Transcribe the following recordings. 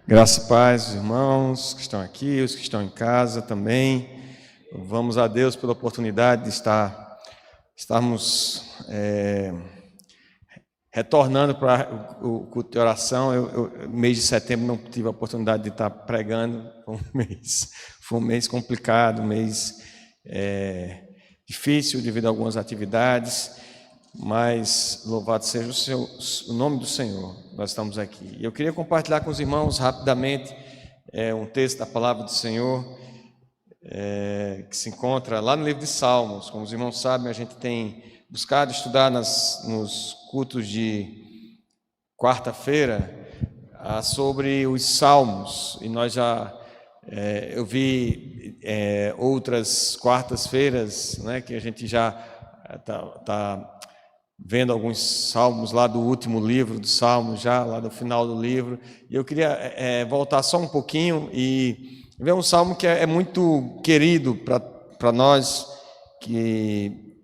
Graça e paz, irmãos que estão aqui, os que estão em casa também. Vamos a Deus pela oportunidade de estarmos retornando para o culto de oração. Eu, mês de setembro, não tive a oportunidade de estar pregando. Foi um mês complicado, um mês difícil devido a algumas atividades, mas louvado seja o nome do Senhor. Nós estamos aqui. Eu queria compartilhar com os irmãos rapidamente um texto da palavra do Senhor que se encontra lá no livro de Salmos. Como os irmãos sabem, a gente tem buscado estudar nos cultos de quarta-feira sobre os Salmos, e nós eu vi outras quartas-feiras, né, que a gente já está vendo alguns salmos lá do último livro do Salmos, já lá do final do livro, e eu queria voltar só um pouquinho e ver um salmo que é muito querido para nós, que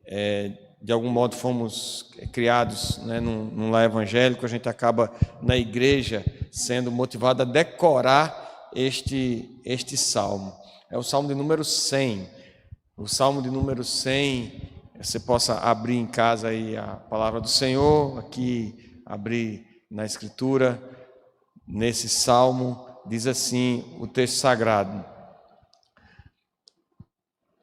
de algum modo fomos criados, né, num lar evangélico. A gente acaba na igreja sendo motivado a decorar este salmo. É o salmo de número 100. O salmo de número 100, você possa abrir em casa aí a palavra do Senhor, aqui abrir na Escritura, nesse salmo, diz assim o texto sagrado: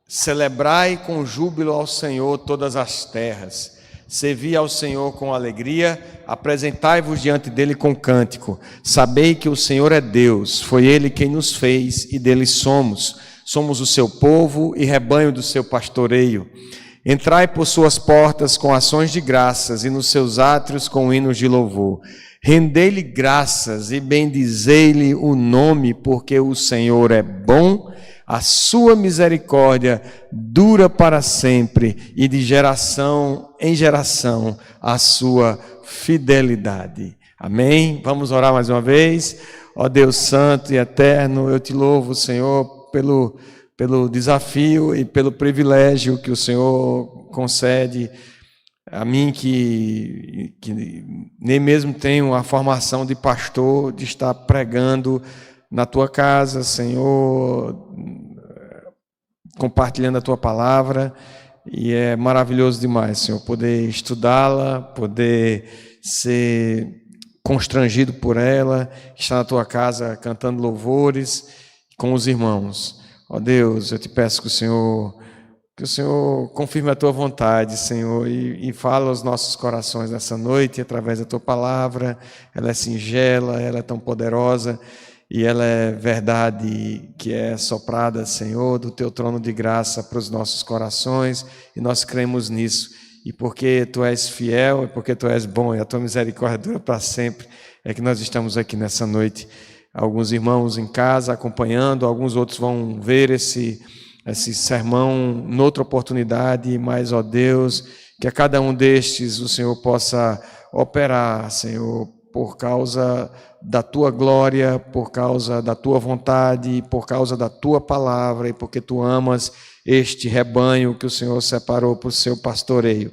celebrai com júbilo ao Senhor todas as terras, servi ao Senhor com alegria, apresentai-vos diante dele com cântico, sabei que o Senhor é Deus, foi ele quem nos fez e dele somos o seu povo e rebanho do seu pastoreio. Entrai por suas portas com ações de graças e nos seus átrios com hinos de louvor. Rendei-lhe graças e bendizei-lhe o nome, porque o Senhor é bom, a sua misericórdia dura para sempre e de geração em geração a sua fidelidade. Amém? Vamos orar mais uma vez. Ó Deus santo e eterno, eu te louvo, Senhor, pelo desafio e pelo privilégio que o Senhor concede a mim, que nem mesmo tenho a formação de pastor, de estar pregando na tua casa, Senhor, compartilhando a tua palavra, e é maravilhoso demais, Senhor, poder estudá-la, poder ser constrangido por ela, estar na tua casa cantando louvores com os irmãos. Ó Deus, eu te peço que o Senhor confirme a tua vontade, Senhor, e fala aos nossos corações nessa noite, através da tua palavra. Ela é singela, ela é tão poderosa, e ela é verdade que é soprada, Senhor, do teu trono de graça para os nossos corações, e nós cremos nisso. E porque tu és fiel, e porque tu és bom, e a tua misericórdia dura para sempre, é que nós estamos aqui nessa noite. Alguns irmãos em casa acompanhando, alguns outros vão ver esse sermão noutra oportunidade, mas, ó Deus, que a cada um destes o Senhor possa operar, Senhor, por causa da tua glória, por causa da tua vontade, por causa da tua palavra, e porque tu amas este rebanho que o Senhor separou para o seu pastoreio.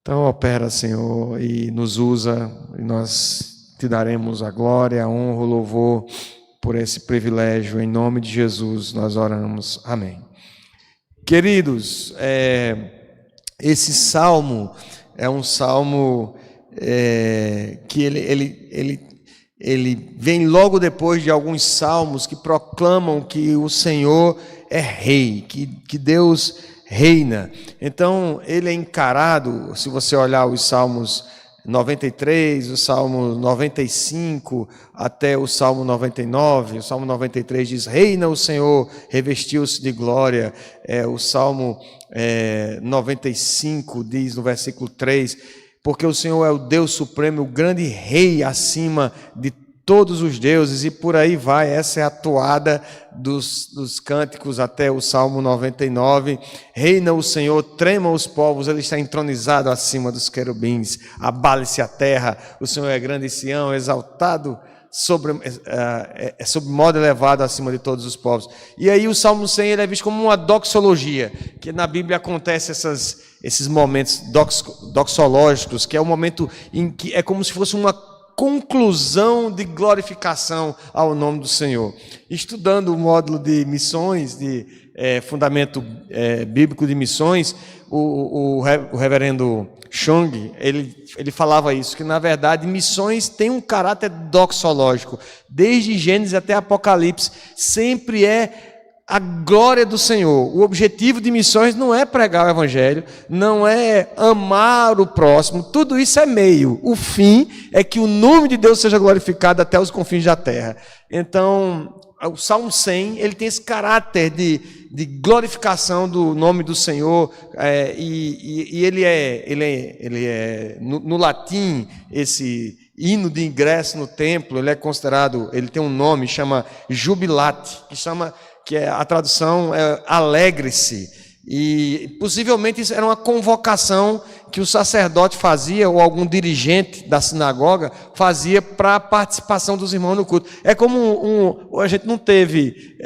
Então opera, Senhor, e nos usa, e nós te daremos a glória, a honra, o louvor por esse privilégio. Em nome de Jesus nós oramos. Amém. Queridos, esse salmo é um salmo que ele vem logo depois de alguns salmos que proclamam que o Senhor é rei, que Deus reina. Então ele é encarado, se você olhar os salmos 93, o Salmo 95 até o Salmo 99, o Salmo 93 diz: reina o Senhor, revestiu-se de glória. O Salmo 95 diz no versículo 3, porque o Senhor é o Deus supremo, o grande rei acima de todos os deuses, e por aí vai. Essa é a toada dos cânticos até o Salmo 99. Reina o Senhor, tremam os povos, ele está entronizado acima dos querubins, abale-se a terra, o Senhor é grande em Sião, exaltado sobre modo elevado acima de todos os povos. E aí o Salmo 100 ele é visto como uma doxologia, que na Bíblia acontece esses momentos doxológicos, que é o momento em que é como se fosse conclusão de glorificação ao nome do Senhor. Estudando o módulo de missões, de fundamento bíblico de missões, o reverendo Chung, ele falava isso, que na verdade missões têm um caráter doxológico, desde Gênesis até Apocalipse, sempre é a glória do Senhor. O objetivo de missões não é pregar o evangelho, não é amar o próximo, tudo isso é meio. O fim é que o nome de Deus seja glorificado até os confins da terra. Então, o Salmo 100, ele tem esse caráter de glorificação do nome do Senhor, e ele é no latim, esse hino de ingresso no templo, ele é considerado, ele tem um nome, chama jubilate, que é a tradução alegre-se, e possivelmente isso era uma convocação que o sacerdote fazia, ou algum dirigente da sinagoga fazia para a participação dos irmãos no culto. É como a gente não teve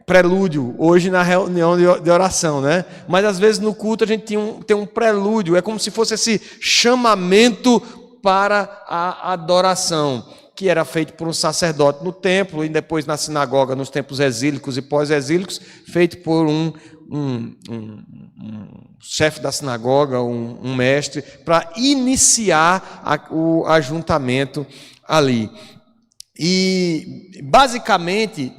prelúdio hoje na reunião de oração, né? Mas às vezes no culto a gente tem um prelúdio, é como se fosse esse chamamento para a adoração, que era feito por um sacerdote no templo e depois na sinagoga, nos tempos exílicos e pós-exílicos, feito por um chefe da sinagoga, um mestre, para iniciar o ajuntamento ali. E basicamente,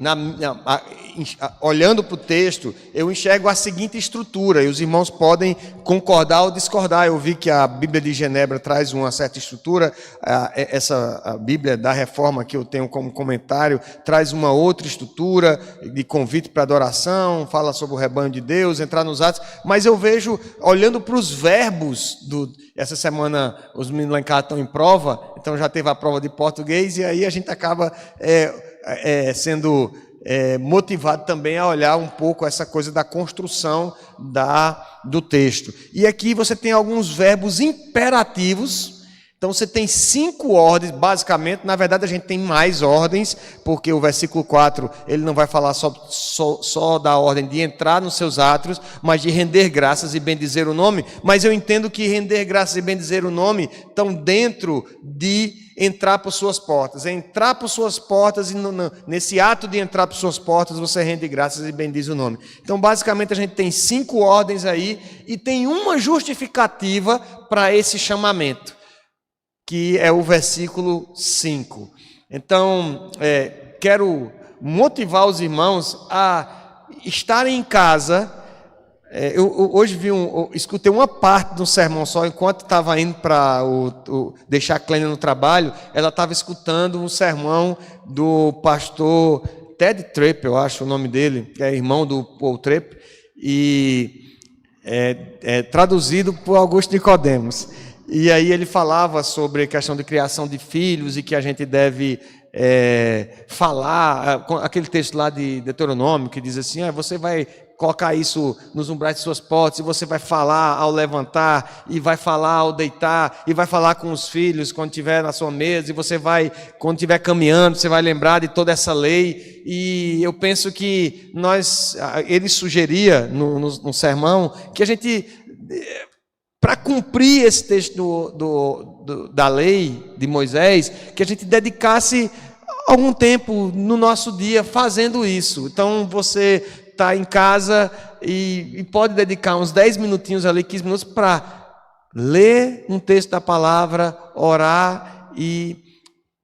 olhando para o texto, eu enxergo a seguinte estrutura, e os irmãos podem concordar ou discordar. Eu vi que a Bíblia de Genebra traz uma certa estrutura, a Bíblia da Reforma, que eu tenho como comentário, traz uma outra estrutura de convite para adoração, fala sobre o rebanho de Deus, entrar nos atos, mas eu vejo, olhando para os verbos, essa semana os meninos lá em casa estão em prova, então já teve a prova de português, e aí a gente acaba sendo motivado também a olhar um pouco essa coisa da construção do texto. E aqui você tem alguns verbos imperativos. Então você tem 5 ordens, basicamente. Na verdade a gente tem mais ordens, porque o versículo 4, ele não vai falar só da ordem de entrar nos seus átrios, mas de render graças e bendizer o nome. Mas eu entendo que render graças e bendizer o nome estão dentro de entrar por suas portas. É entrar por suas portas, e nesse ato de entrar por suas portas você rende graças e bendiz o nome. Então basicamente a gente tem 5 ordens aí, e tem uma justificativa para esse chamamento, que é o versículo 5. Então, quero motivar os irmãos a estarem em casa. Eu hoje escutei uma parte do sermão só, enquanto estava indo para deixar a Clênia no trabalho, ela estava escutando um sermão do pastor Ted Tripp, eu acho o nome dele, que é irmão do Paul Tripp, e traduzido por Augusto Nicodemos. E aí ele falava sobre a questão de criação de filhos, e que a gente deve falar, aquele texto lá de Deuteronômio, que diz assim, você vai colocar isso nos umbrais de suas portas, e você vai falar ao levantar, e vai falar ao deitar, e vai falar com os filhos quando estiver na sua mesa, e você vai, quando estiver caminhando, você vai lembrar de toda essa lei. E eu penso que ele sugeria no sermão que a gente, para cumprir esse texto da lei de Moisés, que a gente dedicasse algum tempo no nosso dia fazendo isso. Então você está em casa e pode dedicar uns 10 minutinhos ali, 15 minutos, para ler um texto da palavra, orar e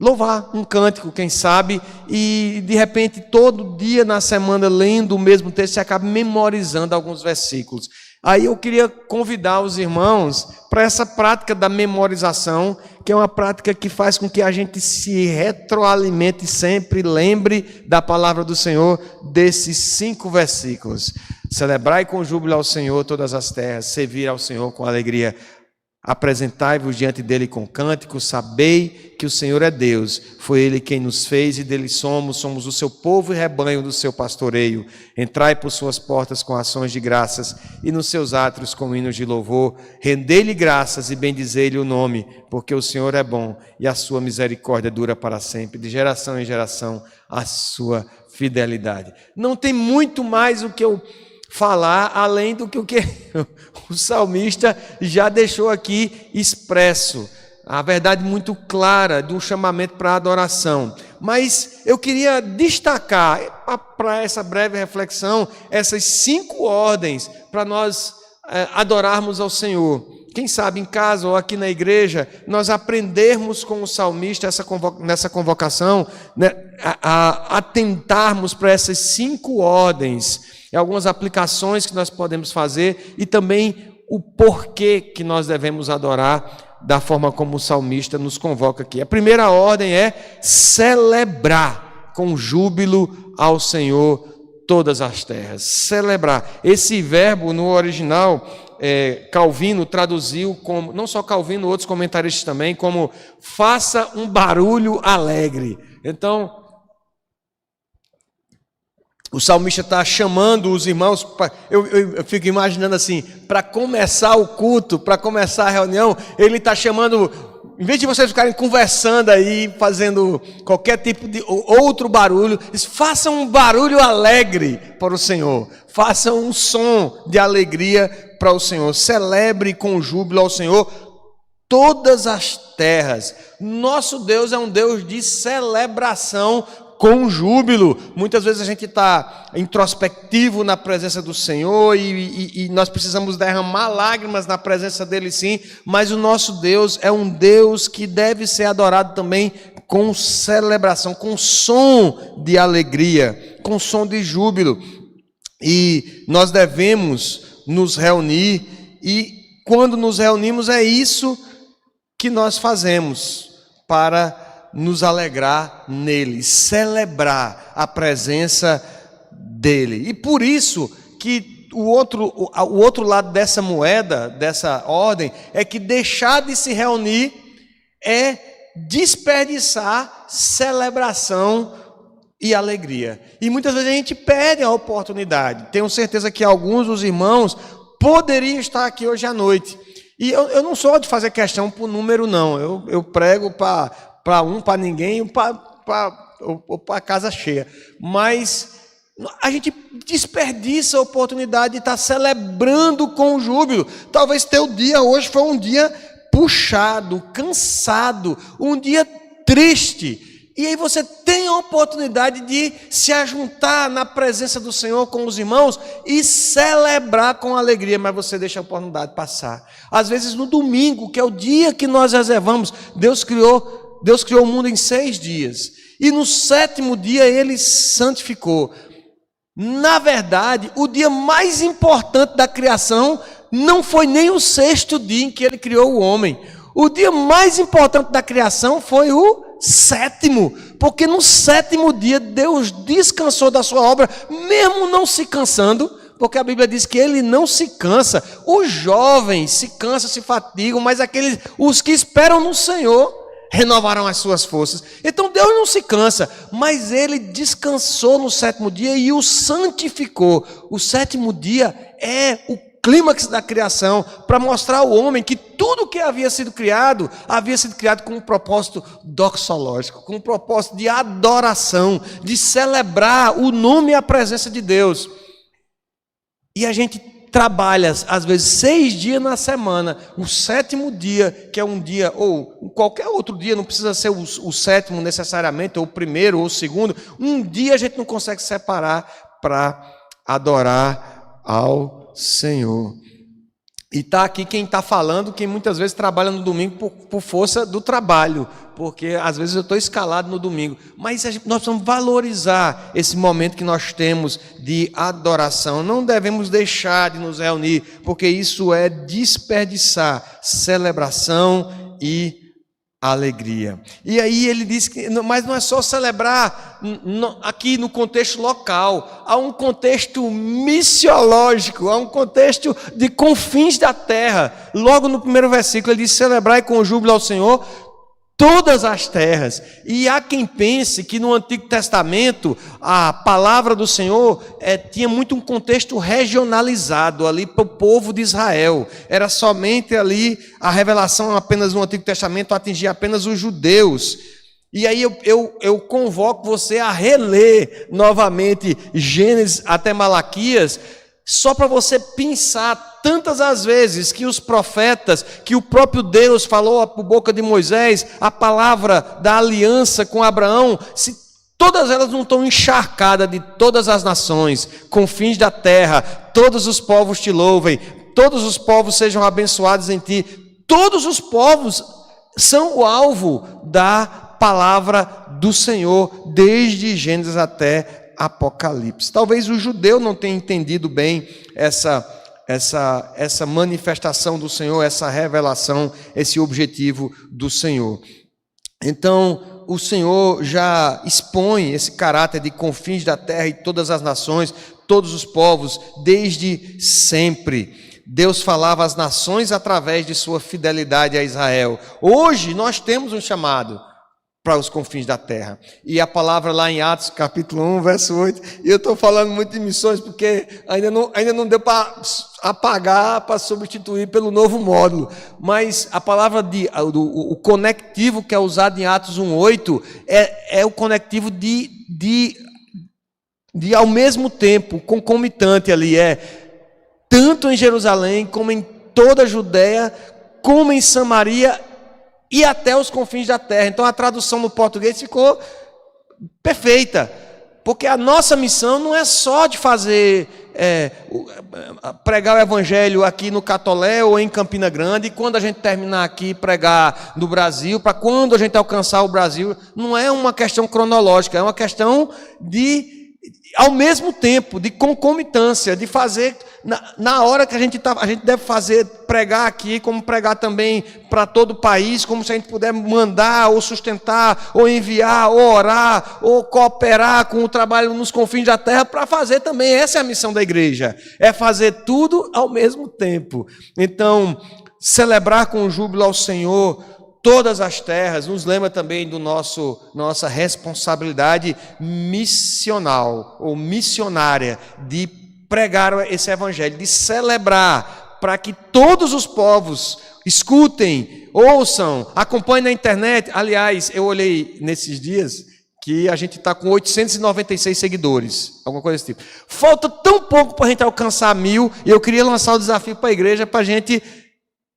louvar um cântico, quem sabe, e de repente todo dia na semana lendo o mesmo texto, você acaba memorizando alguns versículos. Aí eu queria convidar os irmãos para essa prática da memorização, que é uma prática que faz com que a gente se retroalimente sempre, lembre da palavra do Senhor, desses 5 versículos. Celebrai com júbilo ao Senhor todas as terras, servir ao Senhor com alegria. Apresentai-vos diante dele com cânticos, sabei que o Senhor é Deus, foi ele quem nos fez e dele somos o seu povo e rebanho do seu pastoreio. Entrai por suas portas com ações de graças e nos seus átrios com hinos de louvor. Rendei-lhe graças e bendizei-lhe o nome, porque o Senhor é bom e a sua misericórdia dura para sempre, de geração em geração a sua fidelidade. Não tem muito mais o que eu falar, além do que o salmista já deixou aqui expresso. a verdade muito clara de um chamamento para a adoração. Mas eu queria destacar, para essa breve reflexão, essas 5 ordens para nós adorarmos ao Senhor. Quem sabe em casa ou aqui na igreja, nós aprendermos com o salmista nessa convocação, né, a atentarmos para essas 5 ordens, e algumas aplicações que nós podemos fazer, e também o porquê que nós devemos adorar da forma como o salmista nos convoca aqui. A primeira ordem é celebrar com júbilo ao Senhor todas as terras. Celebrar. Esse verbo no original, Calvino traduziu como, não só Calvino, outros comentaristas também, como faça um barulho alegre. Então, o salmista está chamando os irmãos, eu fico imaginando assim, para começar o culto, para começar a reunião, ele está chamando, em vez de vocês ficarem conversando aí, fazendo qualquer tipo de outro barulho, façam um barulho alegre para o Senhor, façam um som de alegria para o Senhor, celebre com júbilo ao Senhor todas as terras. Nosso Deus é um Deus de celebração com júbilo. Muitas vezes a gente está introspectivo na presença do Senhor e nós precisamos derramar lágrimas na presença dele, sim, mas o nosso Deus é um Deus que deve ser adorado também com celebração, com som de alegria, com som de júbilo. E nós devemos nos reunir, e quando nos reunimos é isso que nós fazemos para nos alegrar nele, celebrar a presença dele. E por isso que o outro lado dessa moeda, dessa ordem, é que deixar de se reunir é desperdiçar celebração e alegria. E muitas vezes a gente perde a oportunidade. Tenho certeza que alguns dos irmãos poderiam estar aqui hoje à noite. E eu não sou de fazer questão por número, não. Eu prego para um, para ninguém, ou para casa cheia. Mas a gente desperdiça a oportunidade de estar celebrando com júbilo. Talvez teu dia hoje foi um dia puxado, cansado, um dia triste. E aí você tem a oportunidade de se ajuntar na presença do Senhor com os irmãos e celebrar com alegria, mas você deixa a oportunidade passar. Às vezes no domingo, que é o dia que nós reservamos, Deus criou o mundo em 6 dias. E no 7º dia Ele santificou. Na verdade, o dia mais importante da criação não foi nem o 6º dia em que Ele criou o homem. O dia mais importante da criação foi o 7º, porque no 7º dia Deus descansou da sua obra, mesmo não se cansando, porque a Bíblia diz que Ele não se cansa. Os jovens se cansam, se fatigam, mas os que esperam no Senhor renovarão as suas forças. Então Deus não se cansa, mas Ele descansou no 7º dia e o santificou. O 7º dia é o clímax da criação, para mostrar ao homem que tudo que havia sido criado com um propósito doxológico, com um propósito de adoração, de celebrar o nome e a presença de Deus. E a gente trabalha, às vezes, 6 dias na semana. O 7º dia, que é um dia, ou qualquer outro dia, não precisa ser o 7º necessariamente, ou o 1º, ou o 2º, um dia a gente não consegue separar para adorar ao Senhor. E está aqui quem está falando, quem muitas vezes trabalha no domingo por força do trabalho, porque às vezes eu estou escalado no domingo, mas nós precisamos valorizar esse momento que nós temos de adoração. Não devemos deixar de nos reunir, porque isso é desperdiçar celebração e alegria. E aí ele diz que, mas não é só celebrar aqui no contexto local, há um contexto missiológico, há um contexto de confins da terra. Logo no 1º versículo ele diz: celebrai com júbilo ao Senhor todas as terras. E há quem pense que no Antigo Testamento a palavra do Senhor tinha muito um contexto regionalizado ali para o povo de Israel. Era somente ali a revelação apenas no Antigo Testamento atingia apenas os judeus. E aí eu convoco você a reler novamente Gênesis até Malaquias, só para você pensar tantas as vezes que os profetas, que o próprio Deus falou por boca de Moisés, a palavra da aliança com Abraão, se todas elas não estão encharcadas de todas as nações, confins da terra, todos os povos te louvem, todos os povos sejam abençoados em ti. Todos os povos são o alvo da palavra do Senhor, desde Gênesis até Apocalipse. Talvez o judeu não tenha entendido bem essa manifestação do Senhor, essa revelação, esse objetivo do Senhor. Então, o Senhor já expõe esse caráter de confins da terra e todas as nações, todos os povos, desde sempre. Deus falava às nações através de sua fidelidade a Israel. Hoje nós temos um chamado para os confins da terra. E a palavra lá em Atos, capítulo 1, verso 8, e eu estou falando muito de missões porque ainda não deu para apagar, para substituir pelo novo módulo. Mas a palavra, o conectivo que é usado em Atos 1:8 é o conectivo de ao mesmo tempo, concomitante ali, tanto em Jerusalém, como em toda a Judéia, como em Samaria e até os confins da terra. Então a tradução no português ficou perfeita, porque a nossa missão não é só de fazer pregar o evangelho aqui no Catolé ou em Campina Grande, e quando a gente terminar aqui pregar no Brasil, para quando a gente alcançar o Brasil. Não é uma questão cronológica, é uma questão de, ao mesmo tempo, de concomitância, de fazer na hora que a gente deve fazer, pregar aqui, como pregar também para todo o país, como se a gente puder mandar, ou sustentar, ou enviar, ou orar, ou cooperar com o trabalho nos confins da terra, para fazer também. Essa é a missão da igreja, é fazer tudo ao mesmo tempo. Então, celebrar com júbilo ao Senhor todas as terras, nos lembra também do nossa responsabilidade missional, ou missionária, de pregar esse evangelho, de celebrar, para que todos os povos escutem, ouçam, acompanhem na internet. Aliás, eu olhei nesses dias que a gente está com 896 seguidores, alguma coisa desse tipo. Falta tão pouco para a gente alcançar 1000, e eu queria lançar o desafio para a igreja, para a gente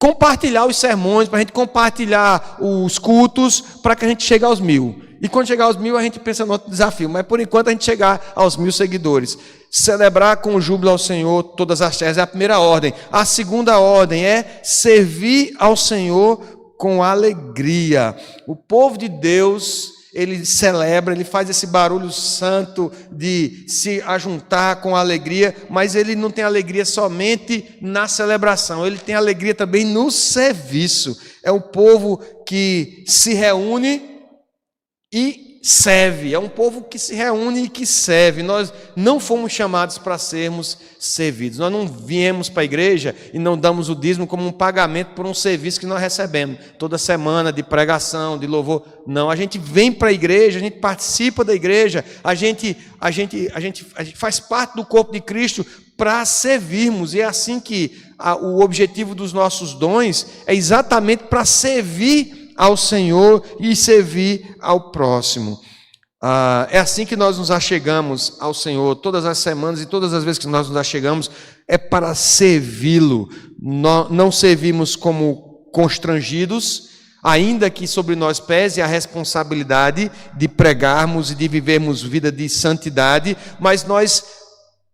compartilhar os sermões, para a gente compartilhar os cultos, para que a gente chegue aos 1000. E quando chegar aos 1000, a gente pensa no outro desafio. Mas por enquanto a gente chegar aos 1000 seguidores. Celebrar com júbilo ao Senhor todas as terras é a primeira ordem. A segunda ordem é servir ao Senhor com alegria. O povo de Deus, ele celebra, ele faz esse barulho santo de se ajuntar com alegria, mas ele não tem alegria somente na celebração, ele tem alegria também no serviço. É um povo que se reúne e serve, é um povo que se reúne e que serve. Nós não fomos chamados para sermos servidos. Nós não viemos para a igreja e não damos o dízimo como um pagamento por um serviço que nós recebemos toda semana, de pregação, de louvor. Não, a gente vem para a igreja, a gente participa da igreja, a gente faz parte do corpo de Cristo para servirmos. E é assim que o objetivo dos nossos dons é exatamente para servir ao Senhor e servir ao próximo. É assim que nós nos achegamos ao Senhor todas as semanas, e todas as vezes que nós nos achegamos é para servi-lo. Não servimos como constrangidos, ainda que sobre nós pese a responsabilidade de pregarmos e de vivermos vida de santidade, mas nós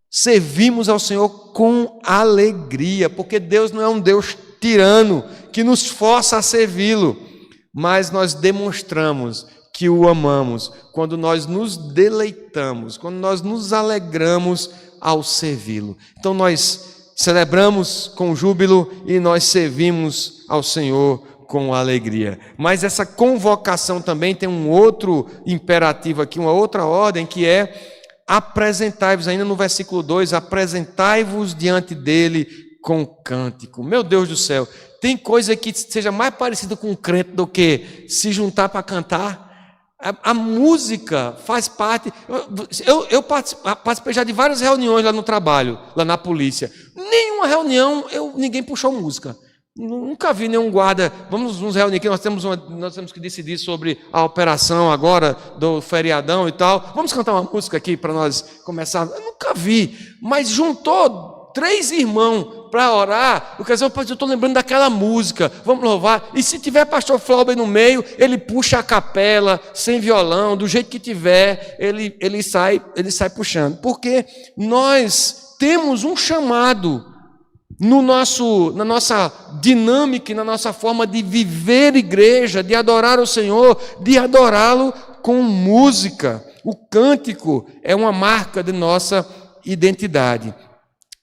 servimos ao Senhor com alegria, porque Deus não é um Deus tirano que nos força a servi-lo, mas nós demonstramos que o amamos quando nós nos deleitamos, quando nós nos alegramos ao servi-lo. Então nós celebramos com júbilo e nós servimos ao Senhor com alegria. Mas essa convocação também tem um outro imperativo aqui, uma outra ordem, que é apresentai-vos, ainda no versículo 2, apresentai-vos diante dele com cântico. Meu Deus do céu, tem coisa que seja mais parecida com um crente do que se juntar para cantar? A música faz parte. Eu participei já de várias reuniões lá no trabalho, lá na polícia. Nenhuma reunião ninguém puxou música. Nunca vi nenhum guarda. Vamos nos reunir aqui, nós temos que decidir sobre a operação agora do feriadão e tal. Vamos cantar uma música aqui para nós começar. Eu nunca vi, mas juntou 3 irmãos para orar, eu quero dizer, eu estou lembrando daquela música, vamos louvar. E se tiver pastor Flauber no meio, ele puxa a capela, sem violão, do jeito que tiver, ele sai puxando. Porque nós temos um chamado na nossa dinâmica, na nossa forma de viver igreja, de adorar o Senhor, de adorá-lo com música. O cântico é uma marca de nossa identidade.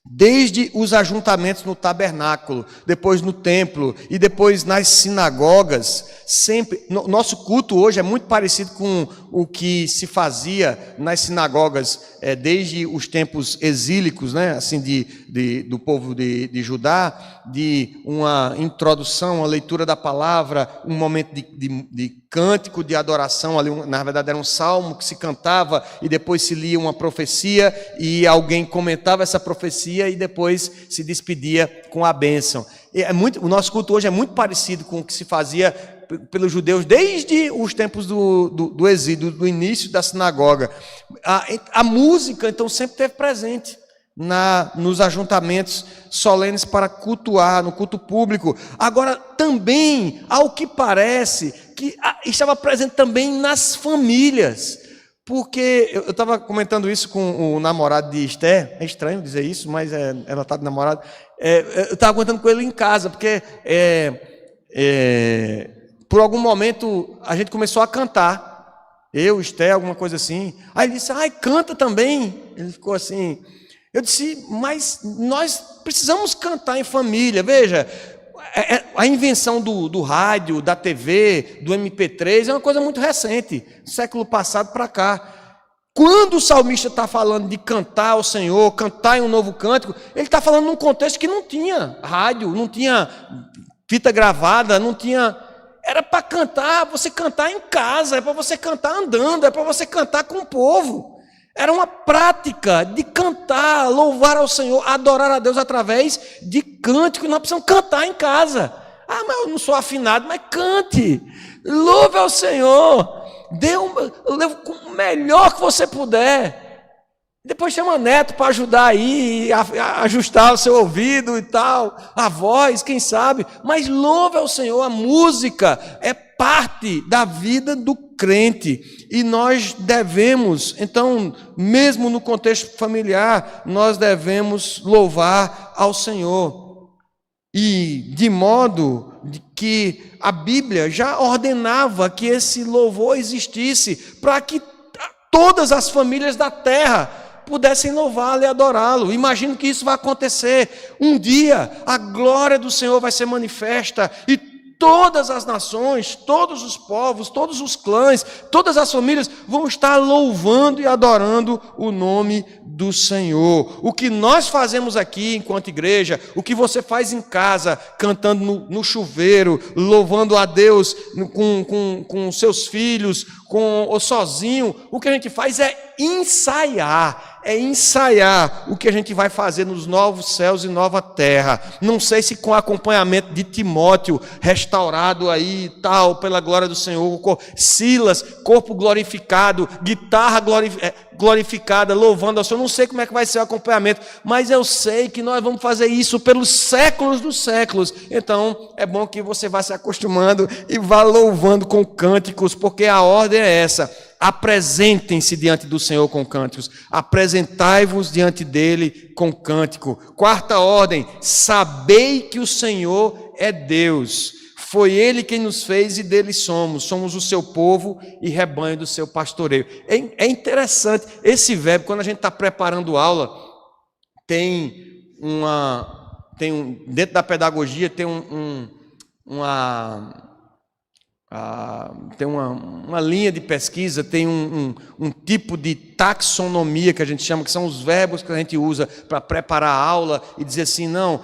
Desde os ajuntamentos no tabernáculo, depois no templo e depois nas sinagogas, sempre. Nosso culto hoje é muito parecido com o que se fazia nas sinagogas desde os tempos exílicos, né? Assim, do povo de Judá, de uma introdução, uma leitura da palavra, um momento de cântico, de adoração, ali, na verdade era um salmo que se cantava e depois se lia uma profecia e alguém comentava essa profecia e depois se despedia com a bênção. O nosso culto hoje é muito parecido com o que se fazia pelos judeus desde os tempos do exílio, do início da sinagoga. A música, então, sempre esteve presente nos ajuntamentos solenes para cultuar, no culto público. Agora, também, ao que parece, que estava presente também nas famílias. Porque eu estava comentando isso com o namorado de Esther, é estranho dizer isso, mas ela está de namorado. Eu estava comentando com ele em casa, porque por algum momento a gente começou a cantar. Eu, Esther, alguma coisa assim. Aí ele disse, canta também. Ele ficou assim. Eu disse, mas nós precisamos cantar em família. Veja, a invenção do rádio, da TV, do MP3 é uma coisa muito recente, século passado para cá. Quando o salmista está falando de cantar ao Senhor, cantar em um novo cântico, ele está falando num contexto que não tinha rádio, não tinha fita gravada, não tinha... Era para cantar, você cantar em casa, é para você cantar andando, é para você cantar com o povo. Era uma prática de cantar, louvar ao Senhor, adorar a Deus através de cântico. Nós precisamos cantar em casa. Mas eu não sou afinado, mas cante. Louve ao Senhor. Dê o melhor que você puder. Depois chama neto para ajudar aí, a ajustar o seu ouvido e tal, a voz, quem sabe. Mas louve ao Senhor. A música é parte da vida do crente. E nós devemos, então, mesmo no contexto familiar, nós devemos louvar ao Senhor. E de modo que a Bíblia já ordenava que esse louvor existisse, para que todas as famílias da terra pudessem louvá-lo e adorá-lo. Imagino que isso vai acontecer. Um dia a glória do Senhor vai ser manifesta e todas as nações, todos os povos, todos os clãs, todas as famílias vão estar louvando e adorando o nome do Senhor. O que nós fazemos aqui enquanto igreja, o que você faz em casa, cantando no chuveiro, louvando a Deus com seus filhos, ou sozinho, o que a gente faz é ensaiar o que a gente vai fazer nos novos céus e nova terra. Não sei se com acompanhamento de Timóteo, restaurado aí e tal, pela glória do Senhor, Silas, corpo glorificado, guitarra glorificada, louvando ao Senhor. Não sei como é que vai ser o acompanhamento, mas eu sei que nós vamos fazer isso pelos séculos dos séculos. Então, é bom que você vá se acostumando e vá louvando com cânticos, porque a ordem é essa: apresentem-se diante do Senhor com cânticos, apresentai-vos diante dele com cântico. Quarta ordem: sabei que o Senhor é Deus, foi ele quem nos fez e dele somos o seu povo e rebanho do seu pastoreio. É interessante, esse verbo, quando a gente está preparando aula, dentro da pedagogia tem uma linha de pesquisa, tem um tipo de taxonomia que a gente chama, que são os verbos que a gente usa para preparar a aula e dizer assim, não,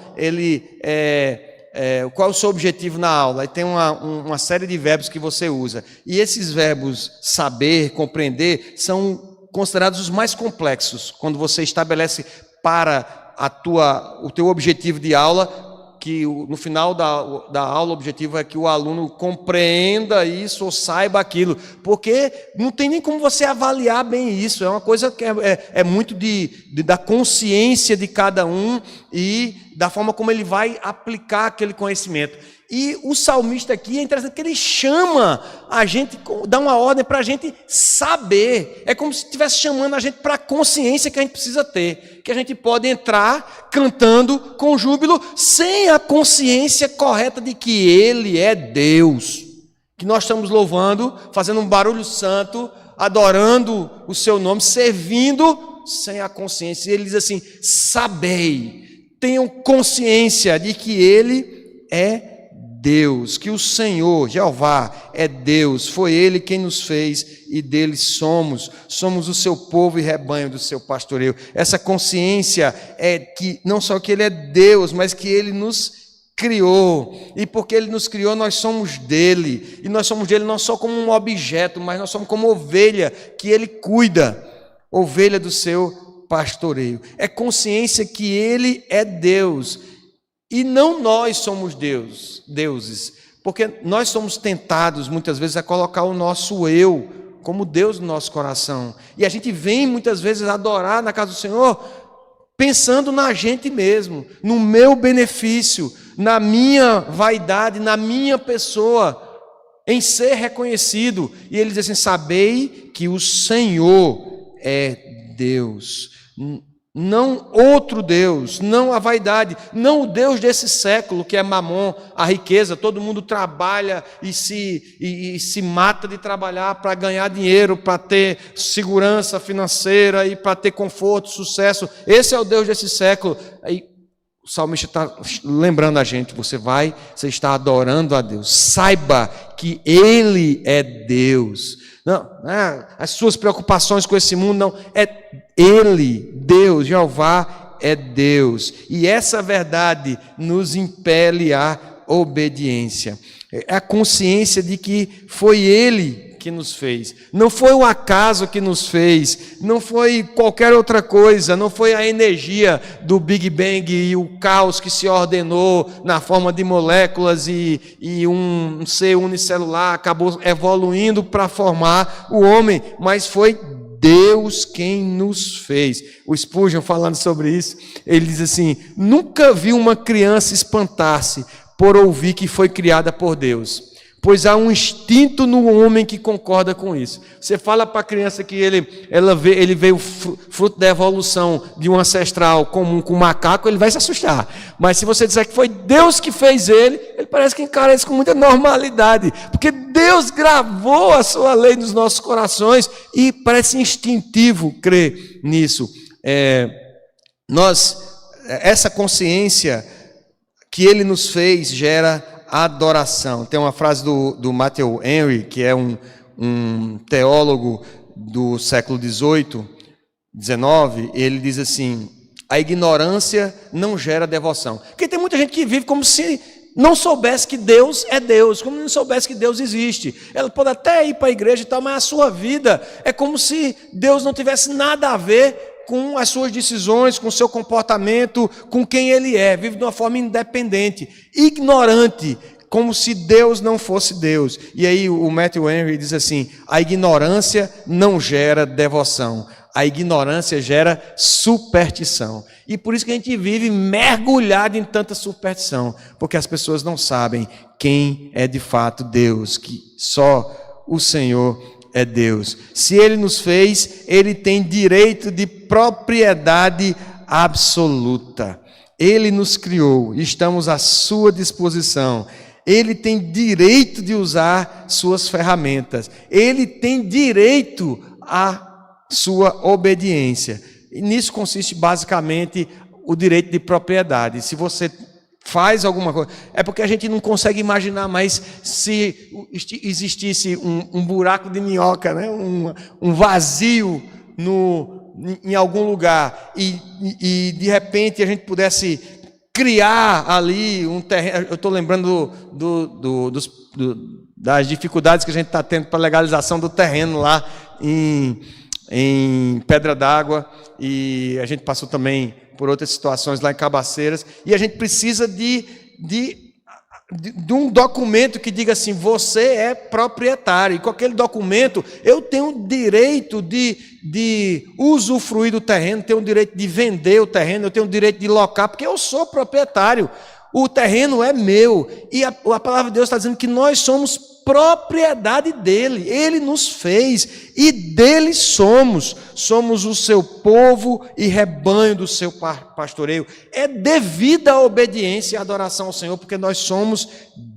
qual é o seu objetivo na aula? E tem uma série de verbos que você usa. E esses verbos saber, compreender, são considerados os mais complexos, quando você estabelece para o teu objetivo de aula que no final da aula o objetivo é que o aluno compreenda isso ou saiba aquilo, porque não tem nem como você avaliar bem isso, é uma coisa que é muito da consciência de cada um e da forma como ele vai aplicar aquele conhecimento. E o salmista aqui é interessante que ele chama a gente, dá uma ordem para a gente saber. É como se estivesse chamando a gente para a consciência que a gente precisa ter. Que a gente pode entrar cantando com júbilo sem a consciência correta de que Ele é Deus. Que nós estamos louvando, fazendo um barulho santo, adorando o Seu nome, servindo sem a consciência. E ele diz assim, sabei, tenham consciência de que Ele é Deus, que o Senhor, Jeová, é Deus, foi Ele quem nos fez e dele somos o seu povo e rebanho do seu pastoreio. Essa consciência é que não só que Ele é Deus, mas que Ele nos criou, e porque Ele nos criou, nós somos dele, e nós somos dele não só como um objeto, mas nós somos como ovelha que Ele cuida, ovelha do seu pastoreio. É consciência que Ele é Deus, e não nós somos deuses, porque nós somos tentados muitas vezes a colocar o nosso eu como Deus no nosso coração. E a gente vem muitas vezes adorar na casa do Senhor pensando na gente mesmo, no meu benefício, na minha vaidade, na minha pessoa, em ser reconhecido. E ele diz assim, sabei que o Senhor é Deus. Não outro Deus, não a vaidade, não o Deus desse século que é Mamon, a riqueza. Todo mundo trabalha e se mata de trabalhar para ganhar dinheiro, para ter segurança financeira e para ter conforto, sucesso. Esse é o Deus desse século. Aí o salmista está lembrando a gente, você está adorando a Deus. Saiba que Ele é Deus. Não, as suas preocupações com esse mundo não, é Ele, Deus, Jeová é Deus, e essa verdade nos impele à obediência, é a consciência de que foi Ele que nos fez, não foi o acaso que nos fez, não foi qualquer outra coisa, não foi a energia do Big Bang e o caos que se ordenou na forma de moléculas e um ser unicelular acabou evoluindo para formar o homem, mas foi Deus quem nos fez. O Spurgeon, falando sobre isso, ele diz assim, nunca vi uma criança espantar-se por ouvir que foi criada por Deus, pois há um instinto no homem que concorda com isso. Você fala para a criança que ele veio fruto da evolução de um ancestral comum com um macaco, ele vai se assustar. Mas se você disser que foi Deus que fez ele parece que encara isso com muita normalidade, porque Deus gravou a sua lei nos nossos corações e parece instintivo crer nisso. Essa consciência que Ele nos fez gera adoração. Tem uma frase do Matthew Henry, que é um teólogo do século XVIII, XIX, ele diz assim, a ignorância não gera devoção. Porque tem muita gente que vive como se não soubesse que Deus é Deus, como se não soubesse que Deus existe. Ela pode até ir para a igreja e tal, mas a sua vida é como se Deus não tivesse nada a ver com as suas decisões, com o seu comportamento, com quem Ele é, vive de uma forma independente, ignorante, como se Deus não fosse Deus. E aí o Matthew Henry diz assim, a ignorância não gera devoção, a ignorância gera superstição. E por isso que a gente vive mergulhado em tanta superstição, porque as pessoas não sabem quem é de fato Deus, que só o Senhor é Deus. Se Ele nos fez, Ele tem direito de propriedade absoluta. Ele nos criou, estamos à sua disposição. Ele tem direito de usar suas ferramentas. Ele tem direito à sua obediência. E nisso consiste basicamente o direito de propriedade. Se você faz alguma coisa, é porque a gente não consegue imaginar mais se existisse um buraco de minhoca, né? um vazio em algum lugar e de repente a gente pudesse criar ali um terreno. Eu estou lembrando das dificuldades que a gente está tendo para a legalização do terreno lá em Pedra d'Água, e a gente passou também por outras situações lá em Cabaceiras, e a gente precisa de de um documento que diga assim: você é proprietário, e com aquele documento eu tenho o direito de usufruir do terreno, tenho o direito de vender o terreno, eu tenho o direito de locar, porque eu sou proprietário, o terreno é meu, e a palavra de Deus está dizendo que nós somos propriedade dele, ele nos fez, e dele somos o seu povo e rebanho do seu pastoreio. É devida a obediência e a adoração ao Senhor, porque nós somos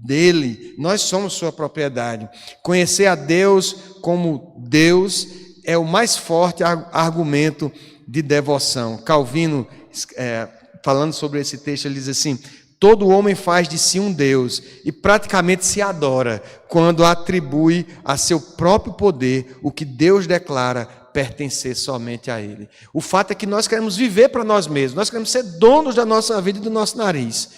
dele, nós somos sua propriedade. Conhecer a Deus como Deus é o mais forte argumento de devoção. Calvino, falando sobre esse texto, ele diz assim: todo homem faz de si um Deus e praticamente se adora quando atribui a seu próprio poder o que Deus declara pertencer somente a Ele. O fato é que nós queremos viver para nós mesmos, nós queremos ser donos da nossa vida e do nosso nariz.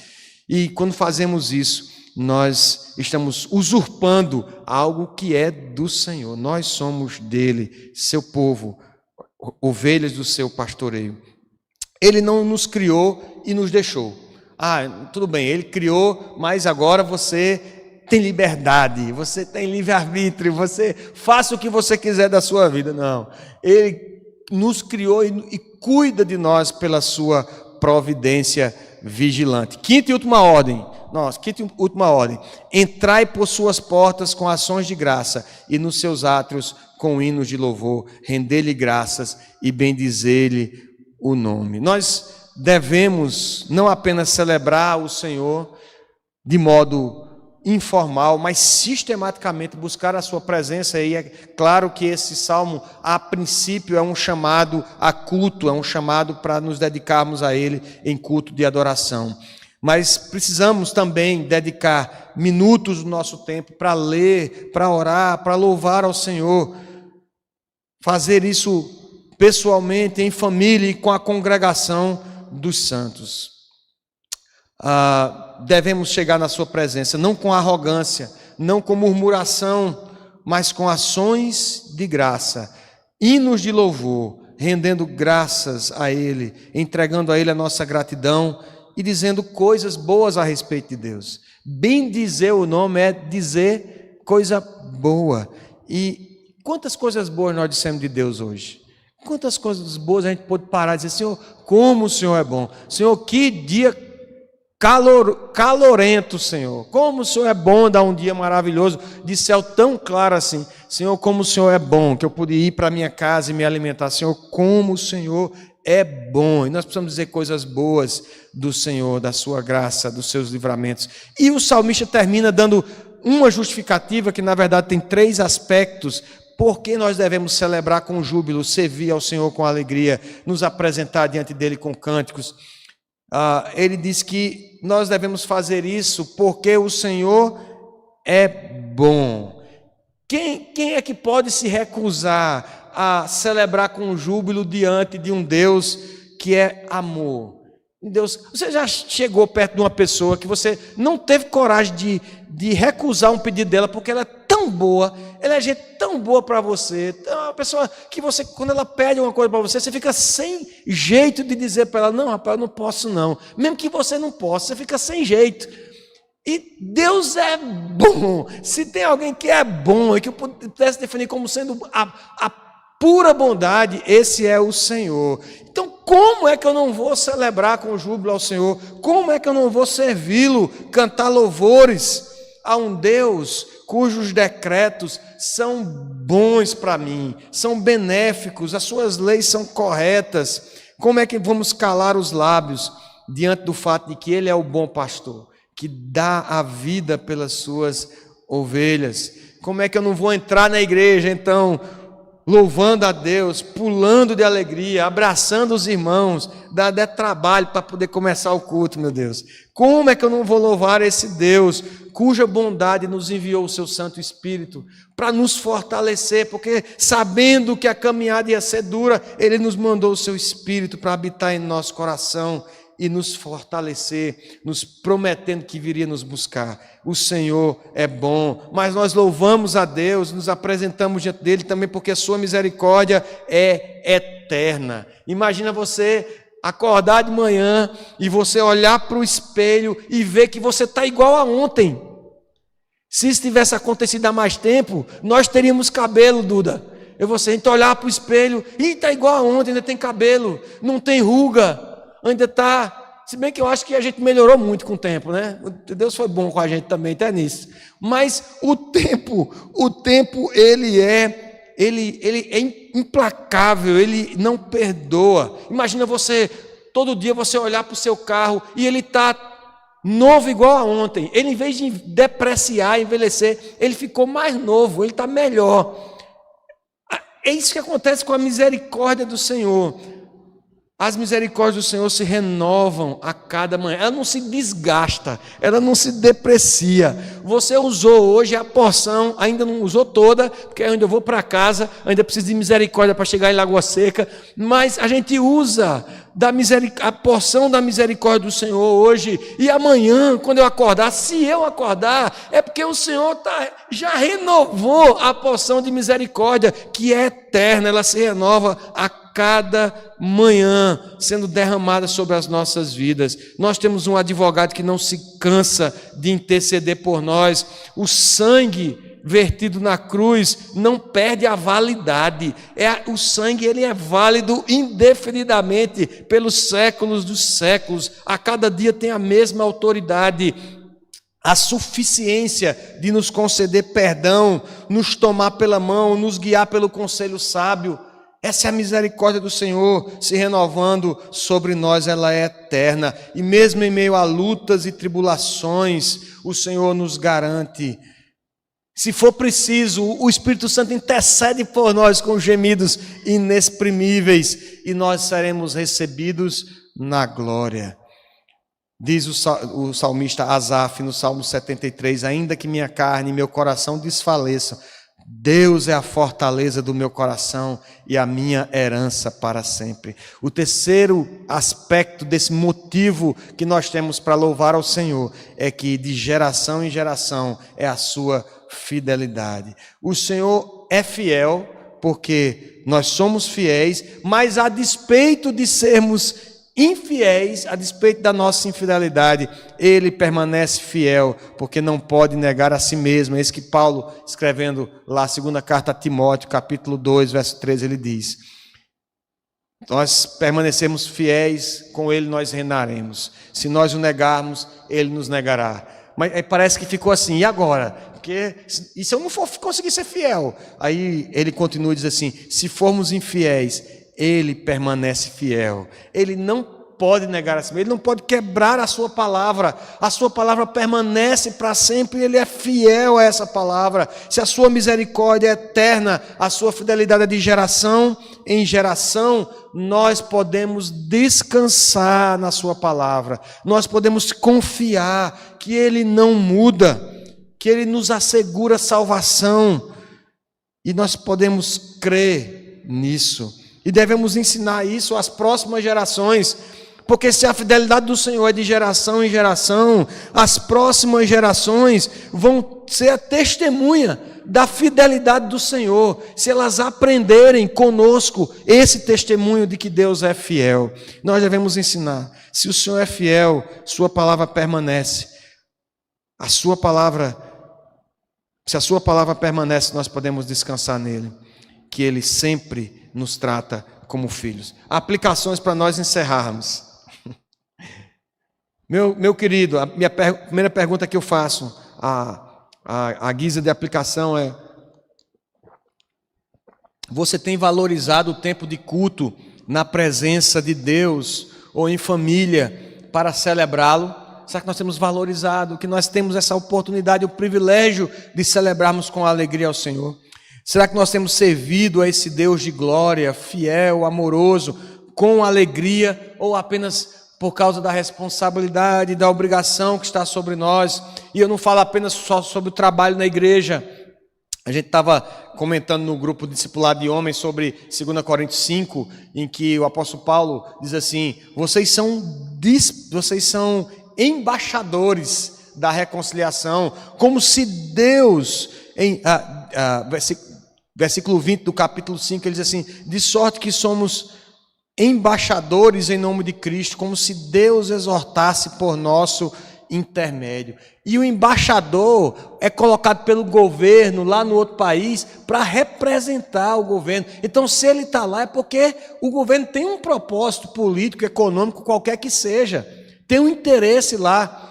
E quando fazemos isso, nós estamos usurpando algo que é do Senhor. Nós somos dele, seu povo, ovelhas do seu pastoreio. Ele não nos criou e nos deixou. Tudo bem, ele criou, mas agora você tem liberdade, você tem livre-arbítrio, você faça o que você quiser da sua vida. Não, ele nos criou e cuida de nós pela sua providência vigilante. Quinta e última ordem. Entrai por suas portas com ações de graça e nos seus átrios com hinos de louvor, render-lhe graças e bendizer-lhe o nome. Nós devemos não apenas celebrar o Senhor de modo informal, mas sistematicamente buscar a sua presença. E é claro que esse salmo, a princípio, é um chamado a culto, é um chamado para nos dedicarmos a Ele em culto de adoração. Mas precisamos também dedicar minutos do nosso tempo para ler, para orar, para louvar ao Senhor. Fazer isso pessoalmente, em família e com a congregação dos santos. Devemos chegar na sua presença, não com arrogância, não com murmuração, mas com ações de graça, hinos de louvor, rendendo graças a Ele, entregando a Ele a nossa gratidão e dizendo coisas boas a respeito de Deus. Bendizer o nome é dizer coisa boa. E quantas coisas boas nós dissemos de Deus hoje? Quantas coisas boas a gente pode parar e dizer: Senhor, como o Senhor é bom. Senhor, que dia calorento, Senhor. Como o Senhor é bom, dar um dia maravilhoso, de céu tão claro assim. Senhor, como o Senhor é bom, que eu pude ir para a minha casa e me alimentar. Senhor, como o Senhor é bom. E nós precisamos dizer coisas boas do Senhor, da sua graça, dos seus livramentos. E o salmista termina dando uma justificativa que, na verdade, tem 3 aspectos. Por que nós devemos celebrar com júbilo, servir ao Senhor com alegria, nos apresentar diante dEle com cânticos? Ele diz que nós devemos fazer isso porque o Senhor é bom. Quem é que pode se recusar a celebrar com júbilo diante de um Deus que é amor? Deus, você já chegou perto de uma pessoa que você não teve coragem de recusar um pedido dela porque ela é tão boa, ela é gente tão boa para você, é uma pessoa que você, quando ela pede uma coisa para você, você fica sem jeito de dizer para ela: não, rapaz, eu não posso não, mesmo que você não possa, você fica sem jeito. E Deus é bom. Se tem alguém que é bom e que eu pudesse definir como sendo a pura bondade, esse é o Senhor. Então, como é que eu não vou celebrar com júbilo ao Senhor? Como é que eu não vou servi-lo, cantar louvores a um Deus cujos decretos são bons para mim, são benéficos, as suas leis são corretas? Como é que vamos calar os lábios diante do fato de que Ele é o bom pastor, que dá a vida pelas suas ovelhas? Como é que eu não vou entrar na igreja, então, louvando a Deus, pulando de alegria, abraçando os irmãos, dá até trabalho para poder começar o culto, meu Deus. Como é que eu não vou louvar esse Deus, cuja bondade nos enviou o seu Santo Espírito, para nos fortalecer, porque sabendo que a caminhada ia ser dura, Ele nos mandou o seu Espírito para habitar em nosso coração e nos fortalecer, nos prometendo que viria nos buscar. O Senhor é bom, mas nós louvamos a Deus, nos apresentamos diante dEle também porque a sua misericórdia é eterna. Imagina você acordar de manhã e você olhar para o espelho e ver que você está igual a ontem. Se isso tivesse acontecido há mais tempo, nós teríamos cabelo, Duda. A gente olhar para o espelho e está igual a ontem, ainda tem cabelo, não tem ruga, ainda está... Se bem que eu acho que a gente melhorou muito com o tempo, né? Deus foi bom com a gente também, até nisso. Mas o tempo, ele é implacável, ele não perdoa. Imagina você, todo dia você olhar para o seu carro e ele está novo igual a ontem. Ele, em vez de depreciar, envelhecer, ele ficou mais novo, ele está melhor. É isso que acontece com a misericórdia do Senhor. As misericórdias do Senhor se renovam a cada manhã. Ela não se desgasta, ela não se deprecia. Você usou hoje a porção, ainda não usou toda, porque ainda eu vou para casa, ainda preciso de misericórdia para chegar em Lagoa Seca, mas a gente usa a porção da misericórdia do Senhor hoje, e amanhã, quando eu acordar, se eu acordar, é porque o Senhor já renovou a porção de misericórdia, que é eterna, ela se renova a cada manhã, sendo derramada sobre as nossas vidas. Nós temos um advogado que não se cansa de interceder por nós. O sangue vertido na cruz não perde a validade. O sangue, ele é válido indefinidamente pelos séculos dos séculos. A cada dia tem a mesma autoridade, a suficiência de nos conceder perdão, nos tomar pela mão, nos guiar pelo conselho sábio. Essa é a misericórdia do Senhor se renovando sobre nós, ela é eterna. E mesmo em meio a lutas e tribulações, o Senhor nos garante. Se for preciso, o Espírito Santo intercede por nós com gemidos inexprimíveis e nós seremos recebidos na glória. Diz o salmista Asaf no Salmo 73, ainda que minha carne e meu coração desfaleçam, Deus é a fortaleza do meu coração e a minha herança para sempre. O terceiro aspecto desse motivo que nós temos para louvar ao Senhor é que de geração em geração é a sua fidelidade. O Senhor é fiel porque nós somos fiéis, mas a despeito de sermos infiéis, a despeito da nossa infidelidade, Ele permanece fiel, porque não pode negar a si mesmo. É isso que Paulo, escrevendo lá a segunda carta a Timóteo, capítulo 2, verso 13, ele diz: nós permanecemos fiéis, com Ele nós reinaremos. Se nós o negarmos, Ele nos negará. Mas parece que ficou assim, e agora? Porque, e se eu não for conseguir ser fiel? Aí ele continua e diz assim, se formos infiéis, Ele permanece fiel. Ele não pode negar a si mesmo, Ele não pode quebrar a sua palavra permanece para sempre, Ele é fiel a essa palavra. Se a sua misericórdia é eterna, a sua fidelidade é de geração em geração, nós podemos descansar na sua palavra, nós podemos confiar que Ele não muda, que Ele nos assegura salvação, e nós podemos crer nisso. E devemos ensinar isso às próximas gerações, porque se a fidelidade do Senhor é de geração em geração, as próximas gerações vão ser a testemunha da fidelidade do Senhor, se elas aprenderem conosco esse testemunho de que Deus é fiel. Nós devemos ensinar, se o Senhor é fiel, sua palavra permanece, se a sua palavra permanece, nós podemos descansar nele, que Ele sempre nos trata como filhos. Aplicações para nós encerrarmos. Meu querido, a minha primeira pergunta que eu faço, a guisa de aplicação é: você tem valorizado o tempo de culto na presença de Deus ou em família para celebrá-lo? Será que nós temos valorizado, que nós temos essa oportunidade, o privilégio de celebrarmos com alegria ao Senhor? Será que nós temos servido a esse Deus de glória, fiel, amoroso, com alegria, ou apenas por causa da responsabilidade, da obrigação que está sobre nós? E eu não falo apenas só sobre o trabalho na igreja. A gente estava comentando no grupo Discipulado de Homens sobre 2 Coríntios 5, em que o apóstolo Paulo diz assim: vocês são embaixadores da reconciliação, como se Deus, versículo 20 do capítulo 5, ele diz assim: de sorte que somos embaixadores em nome de Cristo, como se Deus exortasse por nosso intermédio. E o embaixador é colocado pelo governo lá no outro país para representar o governo. Então, se ele está lá, é porque o governo tem um propósito político, econômico, qualquer que seja. Tem um interesse lá.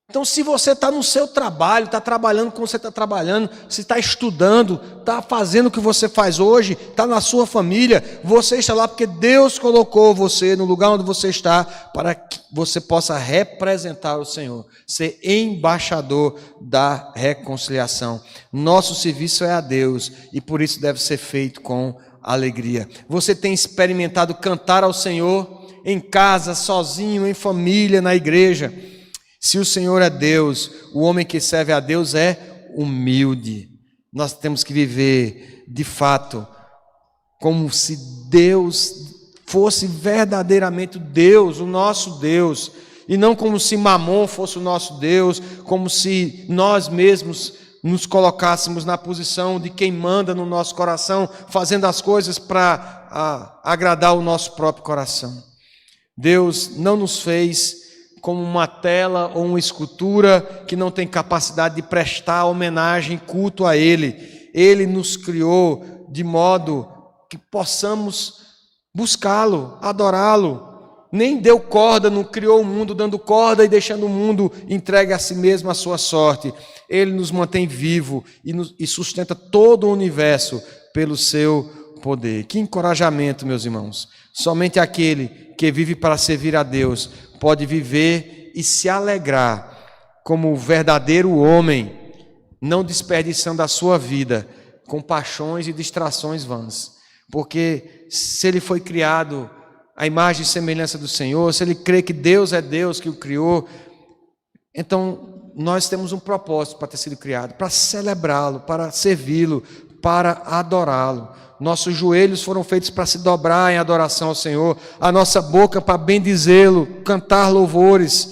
Então, se você está no seu trabalho, está trabalhando como você está trabalhando, se está estudando, está fazendo o que você faz hoje, está na sua família, você está lá porque Deus colocou você no lugar onde você está para que você possa representar o Senhor, ser embaixador da reconciliação. Nosso serviço é a Deus e por isso deve ser feito com alegria. Você tem experimentado cantar ao Senhor em casa, sozinho, em família, na igreja? Se o Senhor é Deus, o homem que serve a Deus é humilde. Nós temos que viver, de fato, como se Deus fosse verdadeiramente Deus, o nosso Deus, e não como se Mamon fosse o nosso Deus, como se nós mesmos nos colocássemos na posição de quem manda no nosso coração, fazendo as coisas para agradar o nosso próprio coração. Deus não nos fez como uma tela ou uma escultura que não tem capacidade de prestar homenagem, culto a Ele. Ele nos criou de modo que possamos buscá-lo, adorá-lo. Nem deu corda, não criou o mundo dando corda e deixando o mundo entregue a si mesmo a sua sorte. Ele nos mantém vivo e sustenta todo o universo pelo seu poder. Que encorajamento, meus irmãos. Somente aquele que vive para servir a Deus pode viver e se alegrar como o verdadeiro homem, não desperdiçando a sua vida com paixões e distrações vãs. Porque se ele foi criado à imagem e semelhança do Senhor, se ele crê que Deus é Deus que o criou, então nós temos um propósito para ter sido criado, para celebrá-lo, para servi-lo, para adorá-lo. Nossos joelhos foram feitos para se dobrar em adoração ao Senhor, a nossa boca para bendizê-lo, cantar louvores.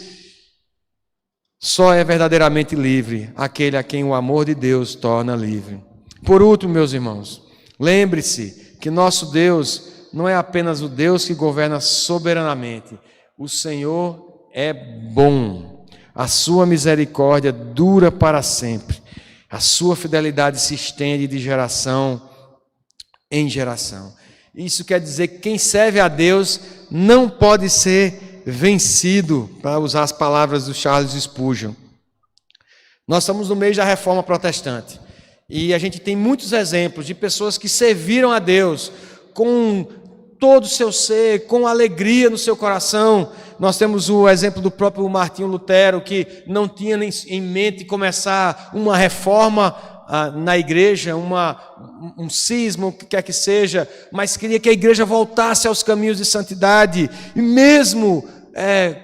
Só é verdadeiramente livre aquele a quem o amor de Deus torna livre. Por último, meus irmãos, lembre-se que nosso Deus não é apenas o Deus que governa soberanamente. O Senhor é bom, a sua misericórdia dura para sempre, a sua fidelidade se estende de geração em geração. Isso quer dizer que quem serve a Deus não pode ser vencido, para usar as palavras do Charles Spurgeon. Nós estamos no meio da Reforma Protestante e a gente tem muitos exemplos de pessoas que serviram a Deus com todo o seu ser, com alegria no seu coração. Nós temos o exemplo do próprio Martinho Lutero, que não tinha nem em mente começar uma reforma na igreja, um cisma, o que quer que seja, mas queria que a igreja voltasse aos caminhos de santidade, e mesmo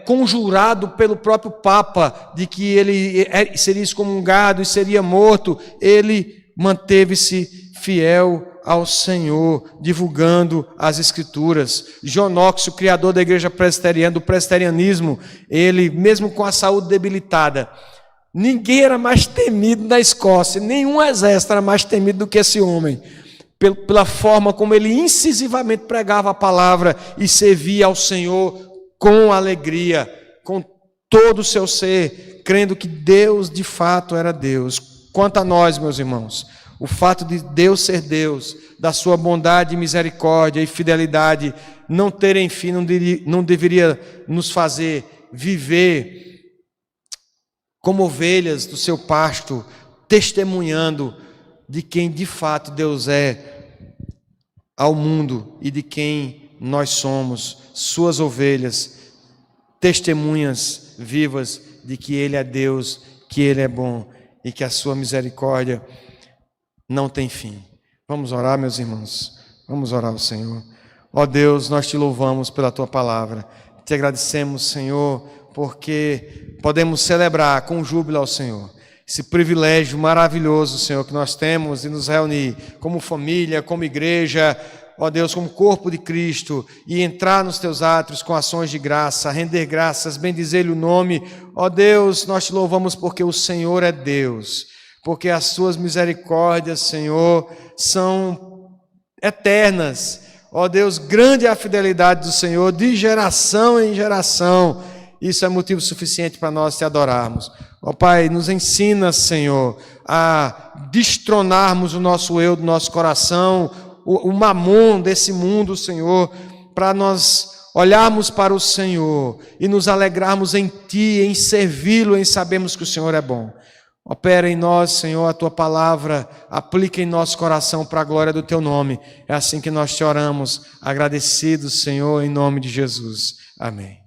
conjurado pelo próprio Papa de que ele seria excomungado e seria morto, ele manteve-se fiel ao Senhor, divulgando as Escrituras. John Knox, o criador da igreja presbiteriana, do presbiterianismo, ele, mesmo com a saúde debilitada, ninguém era mais temido na Escócia, nenhum exército era mais temido do que esse homem, pela forma como ele incisivamente pregava a palavra e servia ao Senhor com alegria, com todo o seu ser, crendo que Deus de fato era Deus. Quanto a nós, meus irmãos, o fato de Deus ser Deus, da sua bondade, misericórdia e fidelidade não terem fim, não deveria nos fazer viver como ovelhas do seu pasto, testemunhando de quem de fato Deus é ao mundo e de quem nós somos, suas ovelhas, testemunhas vivas de que Ele é Deus, que Ele é bom e que a sua misericórdia não tem fim. Vamos orar, meus irmãos, vamos orar ao Senhor. Ó Deus, nós te louvamos pela tua palavra, te agradecemos, Senhor, porque podemos celebrar com júbilo ao Senhor esse privilégio maravilhoso, Senhor, que nós temos de nos reunir como família, como igreja, ó Deus, como corpo de Cristo, e entrar nos teus átrios com ações de graça, render graças, bendizer-lhe o nome. Ó Deus, nós te louvamos porque o Senhor é Deus, porque as suas misericórdias, Senhor, são eternas. Ó Deus, grande é a fidelidade do Senhor, de geração em geração. Isso é motivo suficiente para nós te adorarmos. Ó Pai, nos ensina, Senhor, a destronarmos o nosso eu do nosso coração, o mamon desse mundo, Senhor, para nós olharmos para o Senhor e nos alegrarmos em Ti, em servi-lo, em sabermos que o Senhor é bom. Opera em nós, Senhor, a Tua palavra, aplica em nosso coração para a glória do Teu nome. É assim que nós te oramos, agradecidos, Senhor, em nome de Jesus. Amém.